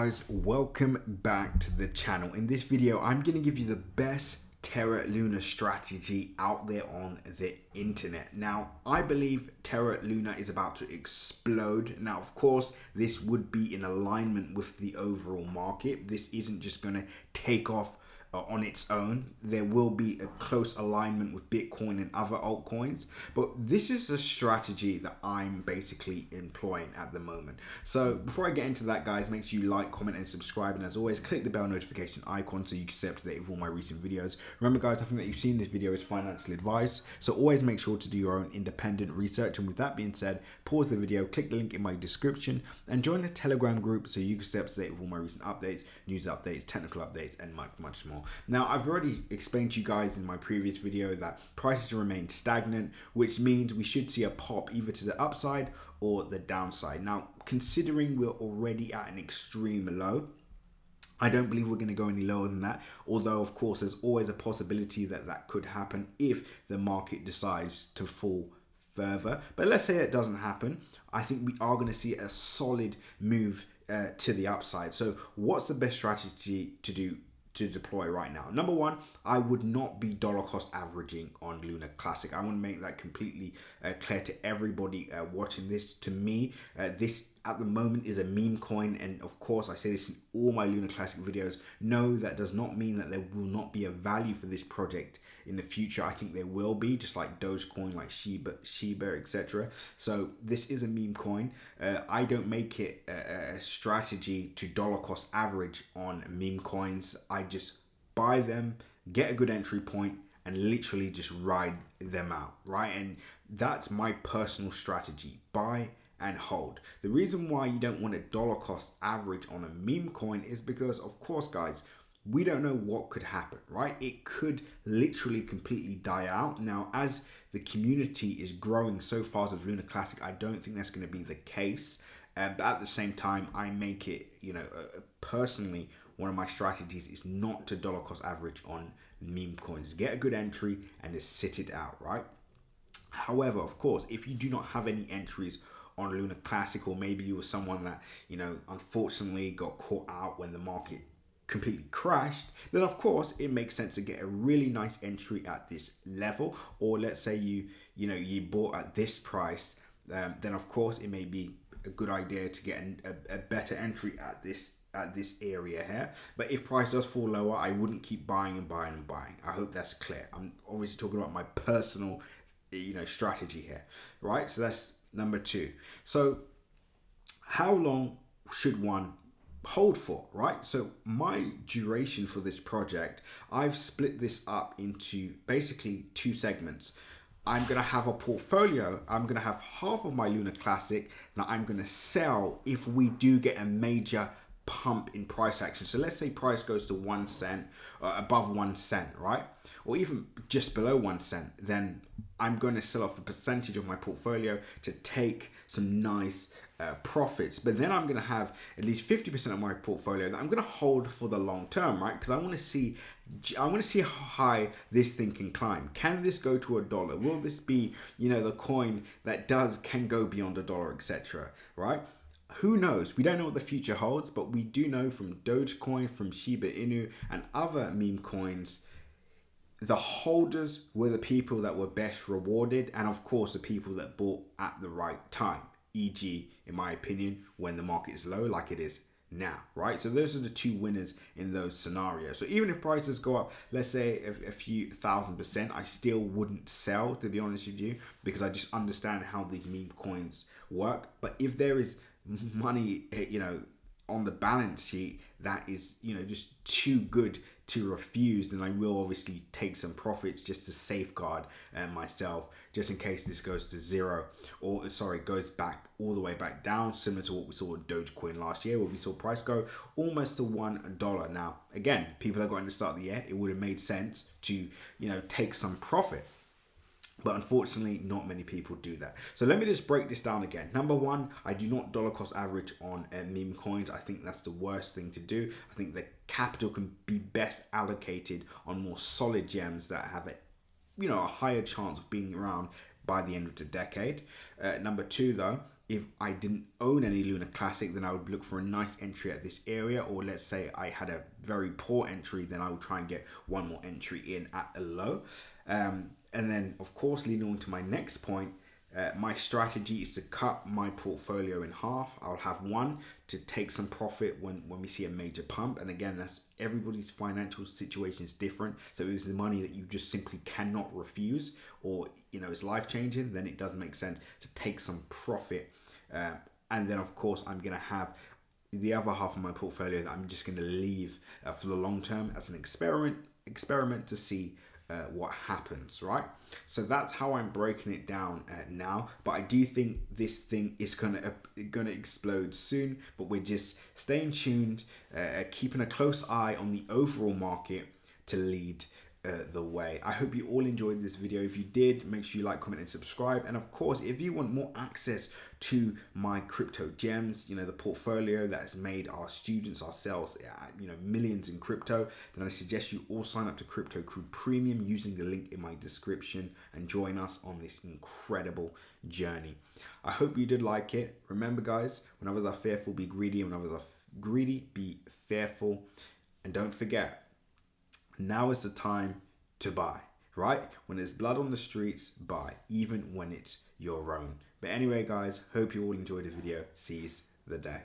Guys, welcome back to the channel. In this video, I'm going to give you the best Terra Luna strategy out there on the internet. Now, I believe Terra Luna is about to explode. Now, of course, this would be in alignment with the overall market. This isn't just going to take off on its own. There will be a close alignment with Bitcoin and other altcoins, but this is a strategy that I'm basically employing at the moment. So before I get into that, guys, make sure you like, comment, and subscribe, and as always, click the bell notification icon so you can stay up to date with all my recent videos. Remember, guys, nothing that you've seen in this video is financial advice, so always make sure to do your own independent research. And with that being said, pause the video, click the link in my description, and join the Telegram group so you can stay up to date with all my recent updates, news updates, technical updates, and much more. Now, I've already explained to you guys in my previous video that prices remain stagnant, which means we should see a pop either to the upside or the downside. Now, considering we're already at an extreme low, I don't believe we're going to go any lower than that, although of course there's always a possibility that that could happen if the market decides to fall further. But let's say it doesn't happen. I think we are going to see a solid move to the upside. So what's the best strategy to deploy right now? Number one, I would not be dollar cost averaging on Luna Classic. I want to make that completely clear to everybody watching this. To me, this at the moment is a meme coin, and of course I say this in all my Luna Classic videos. No, that does not mean that there will not be a value for this project in the future. I think there will be, just like Dogecoin, like Shiba, etc. So this is a meme coin. I don't make it a strategy to dollar cost average on meme coins. I just buy them, get a good entry point, and literally just ride them out, right? And that's my personal strategy: buy and hold. The reason why you don't want a dollar cost average on a meme coin is because, of course, guys, we don't know what could happen, right? It could literally completely die out. Now, as the community is growing so fast with Luna Classic, I don't think that's going to be the case. But at the same time, I make it, personally, one of my strategies is not to dollar cost average on meme coins. Get a good entry and just sit it out, right? However, of course, if you do not have any entries on Luna Classic, or maybe you were someone that, unfortunately got caught out when the market completely crashed, then of course it makes sense to get a really nice entry at this level. Or let's say you bought at this price, then of course it may be a good idea to get a better entry at this area here. But if price does fall lower, I wouldn't keep buying and buying and buying. I hope that's clear. I'm obviously talking about my personal strategy here, right? So that's number two. So how long should one hold for, right? So my duration for this project, I've split this up into basically two segments. I'm going to have a portfolio. I'm going to have half of my Luna Classic that I'm going to sell if we do get a major pump in price action. So let's say price goes to 1 cent, above 1 cent, right? Or even just below 1 cent, then I'm going to sell off a percentage of my portfolio to take some nice profits. But then I'm going to have at least 50% of my portfolio that I'm going to hold for the long term, right? Because I want to see how high this thing can climb. Can this go to $1? Will this be, the coin that can go beyond $1, etc., right? Who knows? We don't know what the future holds, but we do know from Dogecoin, from Shiba Inu, and other meme coins, the holders were the people that were best rewarded, and of course the people that bought at the right time, e.g., in my opinion, when the market is low like it is now, right? So those are the two winners in those scenarios. So even if prices go up, let's say a few 1,000%, I still wouldn't sell, to be honest with you, because I just understand how these meme coins work. But if there is money, on the balance sheet that is, just too good to refuse, then I will obviously take some profits just to safeguard myself, just in case this goes to zero, or goes back all the way back down, similar to what we saw with Dogecoin last year, where we saw price go almost to $1. Now, again, people that got in the start of the year, it would have made sense to, take some profit. But unfortunately, not many people do that. So let me just break this down again. Number one, I do not dollar cost average on meme coins. I think that's the worst thing to do. I think the capital can be best allocated on more solid gems that have a higher chance of being around by the end of the decade. Number two, though, if I didn't own any Luna Classic, then I would look for a nice entry at this area. Or let's say I had a very poor entry, then I would try and get one more entry in at a low. And then, of course, leading on to my next point, my strategy is to cut my portfolio in half. I'll have one to take some profit when we see a major pump. And again, that's everybody's financial situation is different. So if it's the money that you just simply cannot refuse, or it's life changing, then it does make sense to take some profit. And then, of course, I'm going to have the other half of my portfolio that I'm just going to leave for the long term as an experiment to see what happens, right? So that's how I'm breaking it down now. But I do think this thing is gonna explode soon. But we're just staying tuned, keeping a close eye on the overall market to lead the way. I hope you all enjoyed this video. If you did, make sure you like, comment, and subscribe. And of course, if you want more access to my crypto gems, the portfolio that has made our students, ourselves, millions in crypto, then I suggest you all sign up to Crypto Crew Premium using the link in my description and join us on this incredible journey. I hope you did like it. Remember, guys, when others are fearful, be greedy. When others are greedy, be fearful. And don't forget, now is the time to buy, right? When there's blood on the streets, buy, even when it's your own. But anyway, guys, hope you all enjoyed the video. Seize the day.